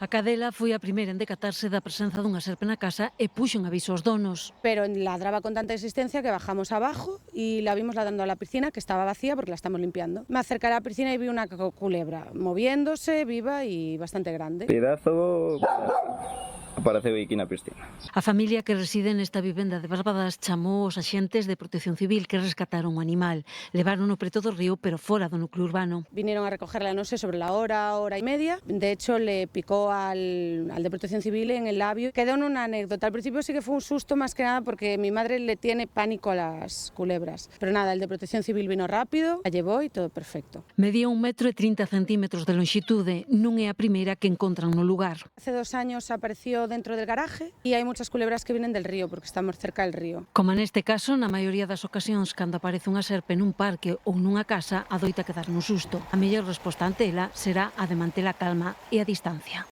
A cadela foi a primeira en decatarse da presenza dunha serpe na casa e puxo en aviso aos donos. Pero ladraba con tanta insistencia que bajamos abajo y la vimos ladrando a la piscina, que estaba vacía porque la estamos limpiando. Me acerqué a la piscina y vi una culebra moviéndose, viva y bastante grande. Pedazo apareceu aquí na piscina. A familia que reside nesta vivenda de Barbadas chamou os axentes de Protección Civil que rescataron o animal. Levárono preto do río, pero fora do núcleo urbano. Vinieron a recogerla, no sé, sobre la hora y media. De hecho, le picó al de Protección Civil en el labio. Quedó en una anécdota. Al principio sí que fue un susto más que nada porque mi madre le tiene pánico a las culebras. Pero nada, el de Protección Civil vino rápido, la llevó y todo perfecto. Medía 1,30 m de longitude. Non é a primeira que encontran no lugar. Hace 2 años apareció dentro del garaje y hay muchas culebras que vienen del río porque estamos cerca del río. Como neste caso, na maioría das ocasións, cando aparece unha serpe nun parque ou nunha casa, adoita quedar nun susto. A mellor resposta ante ela será a de manter a calma e a distancia.